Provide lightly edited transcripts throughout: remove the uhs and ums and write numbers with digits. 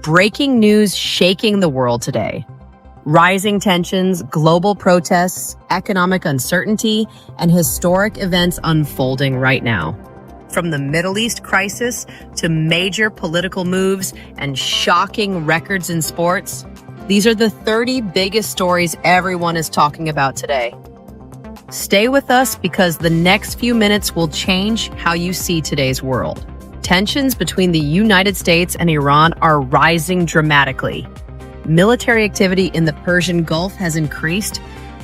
Breaking news shaking the world today. Rising tensions, global protests, economic uncertainty, and historic events unfolding right now. From the Middle East crisis to major political moves and shocking records in sports, these are the 30 biggest stories everyone is talking about today. Stay with us because the next few minutes will change how you see today's world. Tensions between the United States and Iran are rising dramatically. Military activity in the Persian Gulf has increased,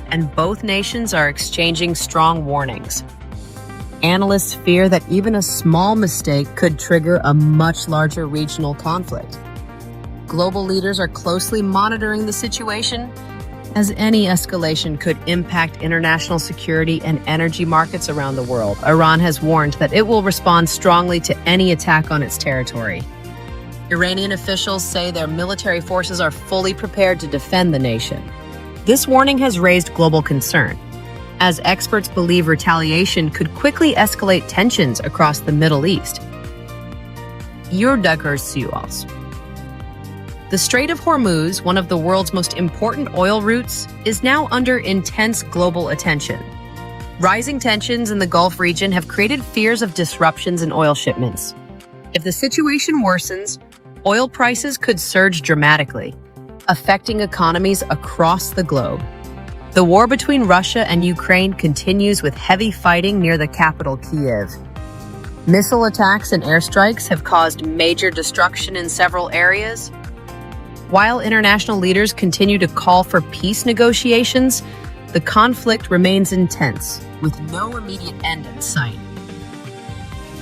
and both nations are exchanging strong warnings. Analysts fear that even a small mistake could trigger a much larger regional conflict. Global leaders are closely monitoring the situation, as any escalation could impact international security and energy markets around the world. Iran has warned that it will respond strongly to any attack on its territory. Iranian officials say their military forces are fully prepared to defend the nation. This warning has raised global concern, as experts believe retaliation could quickly escalate tensions across the Middle East. The Strait of Hormuz, one of the world's most important oil routes, is now under intense global attention. Rising tensions in the Gulf region have created fears of disruptions in oil shipments. If the situation worsens, oil prices could surge dramatically, affecting economies across the globe. The war between Russia and Ukraine continues with heavy fighting near the capital, Kyiv. Missile attacks and airstrikes have caused major destruction in several areas. While international leaders continue to call for peace negotiations, the conflict remains intense, with no immediate end in sight.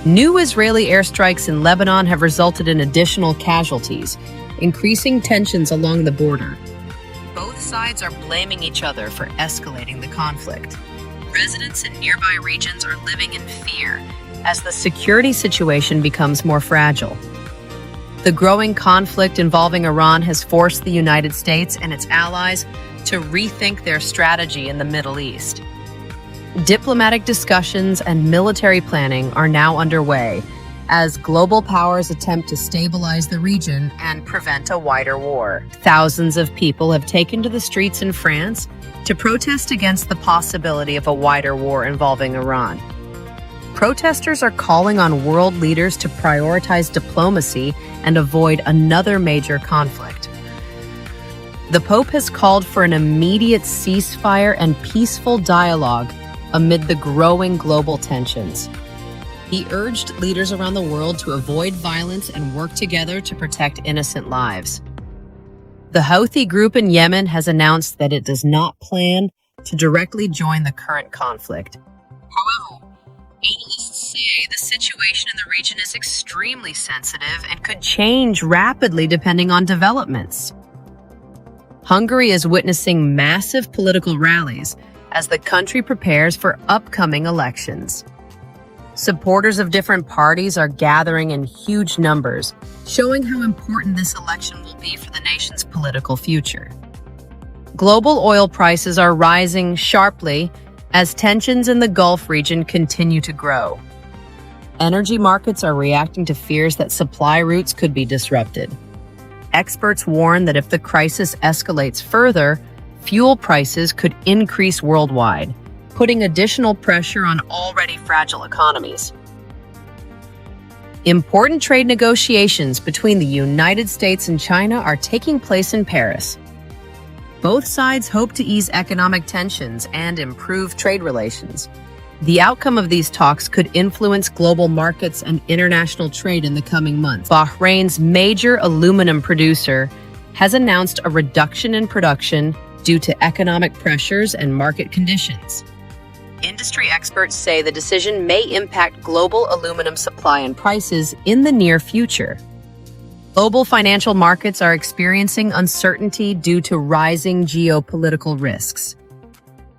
New Israeli airstrikes in Lebanon have resulted in additional casualties, increasing tensions along the border. Both sides are blaming each other for escalating the conflict. Residents in nearby regions are living in fear as the security situation becomes more fragile. The growing conflict involving Iran has forced the United States and its allies to rethink their strategy in the Middle East. Diplomatic discussions and military planning are now underway as global powers attempt to stabilize the region and prevent a wider war. Thousands of people have taken to the streets in France to protest against the possibility of a wider war involving Iran. Protesters are calling on world leaders to prioritize diplomacy and avoid another major conflict. The Pope has called for an immediate ceasefire and peaceful dialogue amid the growing global tensions. He urged leaders around the world to avoid violence and work together to protect innocent lives. The Houthi group in Yemen has announced that it does not plan to directly join the current conflict. However, analysts say the situation in the region is extremely sensitive and could change rapidly depending on developments. Hungary is witnessing massive political rallies as the country prepares for upcoming elections. Supporters of different parties are gathering in huge numbers, showing how important this election will be for the nation's political future. Global oil prices are rising sharply as tensions in the Gulf region continue to grow. Energy markets are reacting to fears that supply routes could be disrupted. Experts warn that if the crisis escalates further, fuel prices could increase worldwide, putting additional pressure on already fragile economies. Important trade negotiations between the United States and China are taking place in Paris. Both sides hope to ease economic tensions and improve trade relations. The outcome of these talks could influence global markets and international trade in the coming months. Bahrain's major aluminum producer has announced a reduction in production due to economic pressures and market conditions. Industry experts say the decision may impact global aluminum supply and prices in the near future. Global financial markets are experiencing uncertainty due to rising geopolitical risks.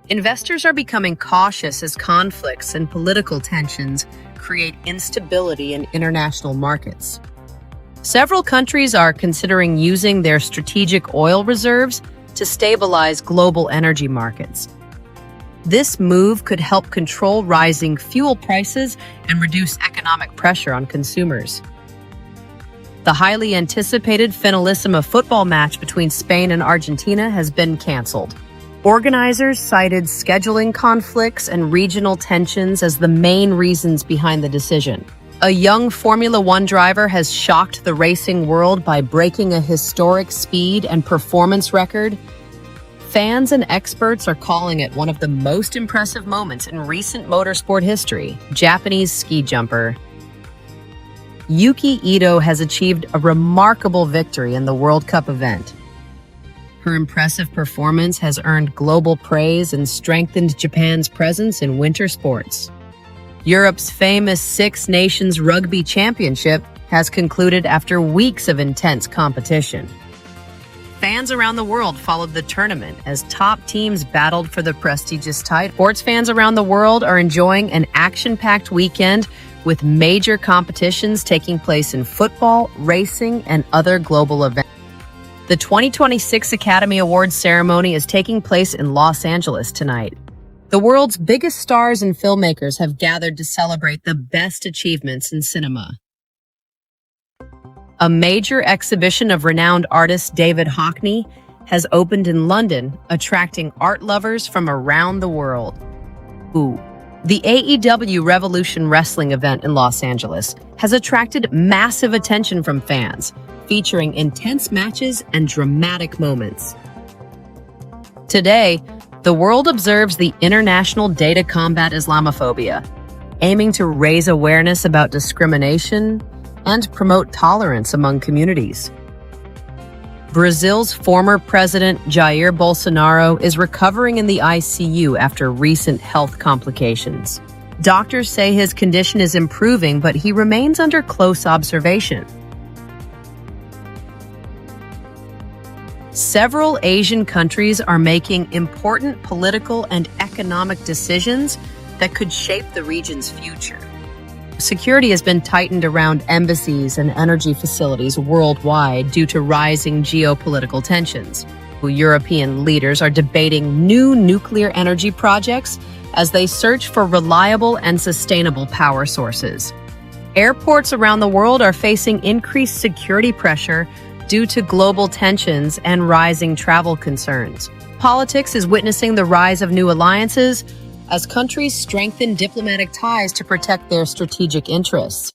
Investors are becoming cautious as conflicts and political tensions create instability in international markets. Several countries are considering using their strategic oil reserves to stabilize global energy markets. This move could help control rising fuel prices and reduce economic pressure on consumers. The highly anticipated finalissima football match between Spain and Argentina has been canceled. Organizers cited scheduling conflicts and regional tensions as the main reasons behind the decision. A young Formula One driver has shocked the racing world by breaking a historic speed and performance record. Fans and experts are calling it one of the most impressive moments in recent motorsport history. Japanese ski jumper Yuki Ito has achieved a remarkable victory in the World Cup event. Her impressive performance has earned global praise and strengthened Japan's presence in winter sports. Europe's famous Six Nations Rugby Championship has concluded after weeks of intense competition. Fans around the world followed the tournament as top teams battled for the prestigious title. Sports fans around the world are enjoying an action-packed weekend with major competitions taking place in football, racing, and other global events. The 2026 Academy Awards ceremony is taking place in Los Angeles tonight. The world's biggest stars and filmmakers have gathered to celebrate the best achievements in cinema. A major exhibition of renowned artist David Hockney has opened in London, attracting art lovers from around the world. The AEW Revolution Wrestling event in Los Angeles has attracted massive attention from fans, featuring intense matches and dramatic moments. Today, the world observes the International Day to Combat Islamophobia, aiming to raise awareness about discrimination and promote tolerance among communities. Brazil's former president Jair Bolsonaro is recovering in the ICU after recent health complications. Doctors say his condition is improving, but he remains under close observation. Several Asian countries are making important political and economic decisions that could shape the region's future. Security has been tightened around embassies and energy facilities worldwide due to rising geopolitical tensions. European leaders are debating new nuclear energy projects as they search for reliable and sustainable power sources. Airports around the world are facing increased security pressure due to global tensions and rising travel concerns. Politics is witnessing the rise of new alliances as countries strengthen diplomatic ties to protect their strategic interests.